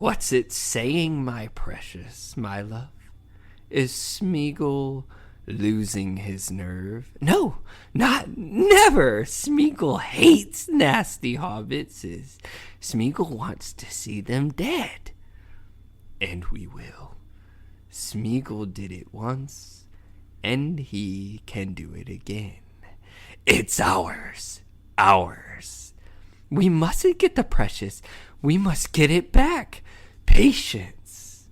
What's it saying, my precious, my love? Is Smeagol losing his nerve? No, never. Smeagol hates nasty hobbits. Smeagol wants to see them dead. And we will. Smeagol did it once, and he can do it again. It's ours. We mustn't get the precious. We must get it back. Patience,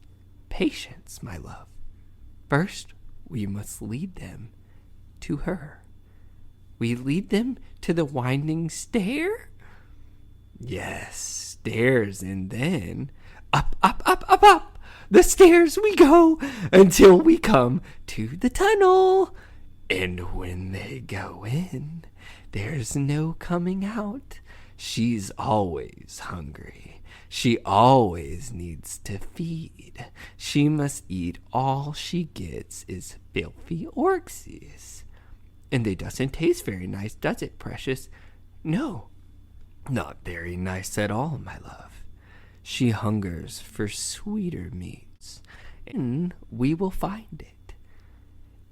my love. First, we must lead them to her. We lead them to the winding stair? Yes, stairs, and then up. The stairs we go until we come to the tunnel. And when they go in, there's no coming out. She's always hungry. She always needs to feed. She must eat. All she gets is filthy orcs. And they doesn't taste very nice, does it, precious? No, not very nice at all, my love. She hungers for sweeter meats, and we will find it.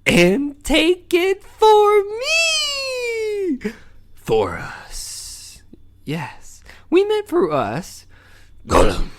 And take it for me! For us. Yes, we meant for us. Gollum.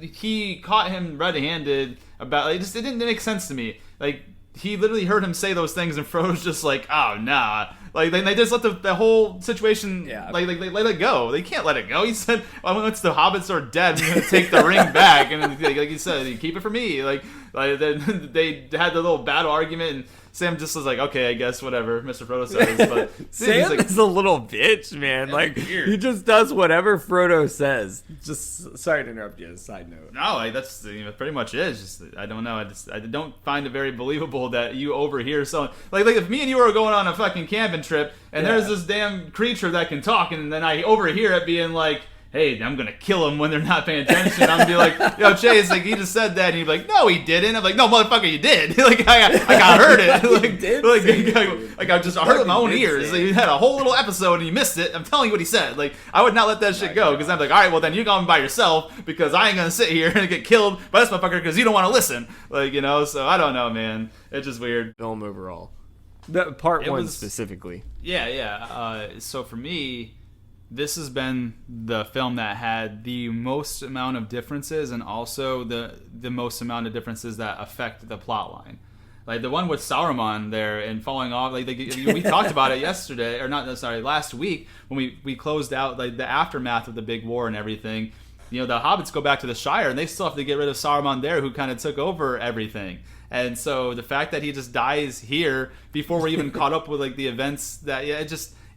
He caught him red-handed about, it didn't make sense to me. Like, he literally heard him say those things, and Frodo's just like, oh, nah. Like, they just let the whole situation, like, they let it go. They can't let it go. He said, well, once the hobbits are dead, I'm going to take the ring back. And like he said, you keep it for me. Like they had the little battle argument, and Sam just was like, okay, I guess, whatever, Mr. Frodo says. But Sam is a little bitch, man. Like, he just does whatever Frodo says. Just, sorry to interrupt you, side note. No, like, that's pretty much it. It's just, I don't know. I don't find it very believable that you overhear someone. Like if me and you were going on a fucking camping trip, and there's this damn creature that can talk, and then I overhear it being like, hey, I'm going to kill them when they're not paying attention. I'm going to be like, yo, Chase, like, he just said that. And he'd be like, no, he didn't. I'm like, no, motherfucker, you did. Like, I heard it. Like, I just heard it with my own ears. Like, he had a whole little episode and you missed it. I'm telling you what he said. Like, I would not let that shit go, because I'm like, all right, well, then you're going by yourself, because I ain't going to sit here and get killed by this motherfucker because you don't want to listen. Like, you know, so I don't know, man. It's just weird. Film overall. That part one specifically. Yeah. So for me, this has been the film that had the most amount of differences, and also the most amount of differences that affect the plot line. Like the one with Saruman there and falling off, like we talked about it yesterday, or not, sorry, last week when we closed out like the aftermath of the big war and everything. You know, the hobbits go back to the Shire, and they still have to get rid of Saruman there, who kind of took over everything. And so the fact that he just dies here before we're even caught up with like the events, that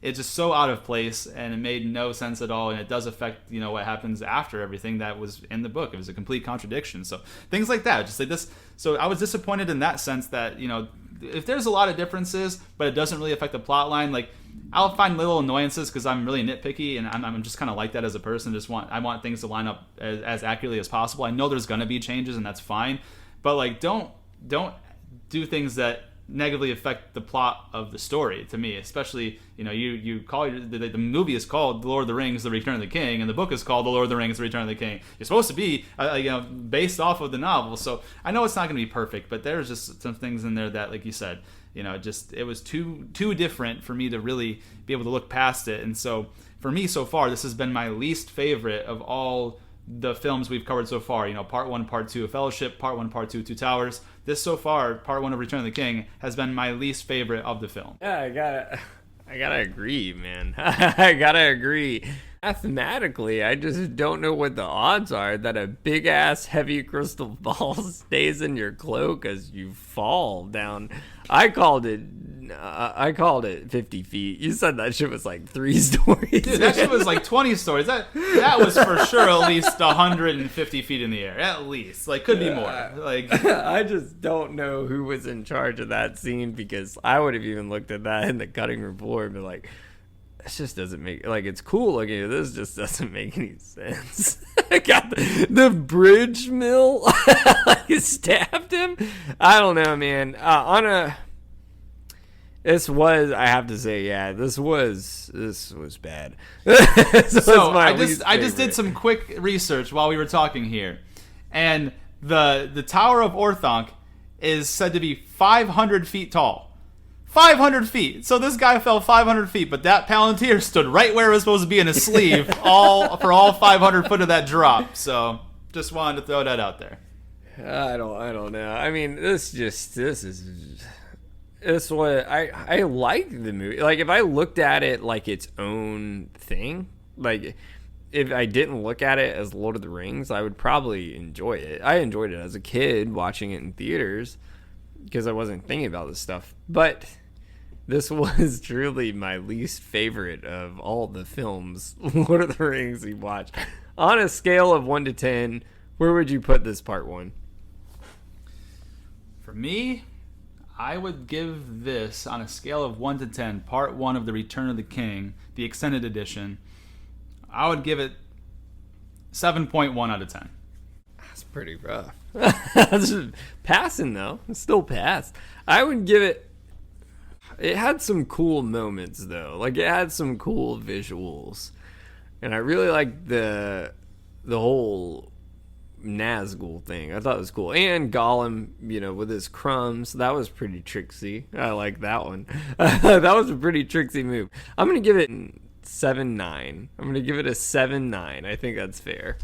it's just so out of place, and it made no sense at all, and it does affect, you know, what happens after everything that was in the book. It was a complete contradiction. So things like that, just like this. So I was disappointed in that sense that, you know, if there's a lot of differences, but it doesn't really affect the plot line, like I'll find little annoyances because I'm really nitpicky, and I'm just kind of like that as a person. I want things to line up as accurately as possible. I know there's going to be changes, and that's fine, but like don't do things that negatively affect the plot of the story, to me. Especially, you know, you call the movie is called The Lord of the Rings: The Return of the King, and the book is called The Lord of the Rings: The Return of the King. You're supposed to be you know, based off of the novel, so I know it's not going to be perfect, but there's just some things in there that, like you said, you know, it was too different for me to really be able to look past it. And so for me, so far, this has been my least favorite of all the films we've covered so far. You know, part 1, part 2 of Fellowship, part 1, part 2 Two Towers. This so far, part 1 of Return of the King, has been my least favorite of the film. Yeah, I gotta agree, man. I gotta agree. Mathematically, I just don't know what the odds are that a big ass heavy crystal ball stays in your cloak as you fall down. I called it 50 feet. You said that shit was like 3 stories. Dude, that shit was like 20 stories. That was for sure at least 150 feet in the air. At least. Like, could be more. Like, I just don't know who was in charge of that scene, because I would have even looked at that in the cutting room floor and been like, this just doesn't make, like, it's cool looking at this, just doesn't make any sense. I got the bridge mill like stabbed him. I don't know, man. This was, I have to say, yeah, this was bad. This So was my I least just did favorite. some quick research while we were talking here, and the Tower of Orthanc is said to be 500 feet tall. 500 feet. So this guy fell 500 feet, but that Palantir stood right where it was supposed to be in his sleeve, all 500 foot of that drop. So just wanted to throw that out there. I don't know. I mean, this what I like the movie. Like, if I looked at it like its own thing, like if I didn't look at it as Lord of the Rings, I would probably enjoy it. I enjoyed it as a kid watching it in theaters because I wasn't thinking about this stuff. But this was truly my least favorite of all the films, Lord of the Rings, we watched. On a scale of 1 to 10, where would you put this part 1? For me, I would give this, on a scale of 1 to 10, part 1 of The Return of the King, the extended edition, I would give it 7.1 out of 10. That's pretty rough. That's just passing, though. It's still pass. I would give it... It had some cool moments, though. Like, it had some cool visuals. And I really liked the whole Nazgul thing. I thought it was cool. And Gollum, with his crumbs. That was pretty tricksy. I like that one. That was a pretty tricksy move. I'm going to give it 7.9. I'm going to give it a 7.9. I think that's fair.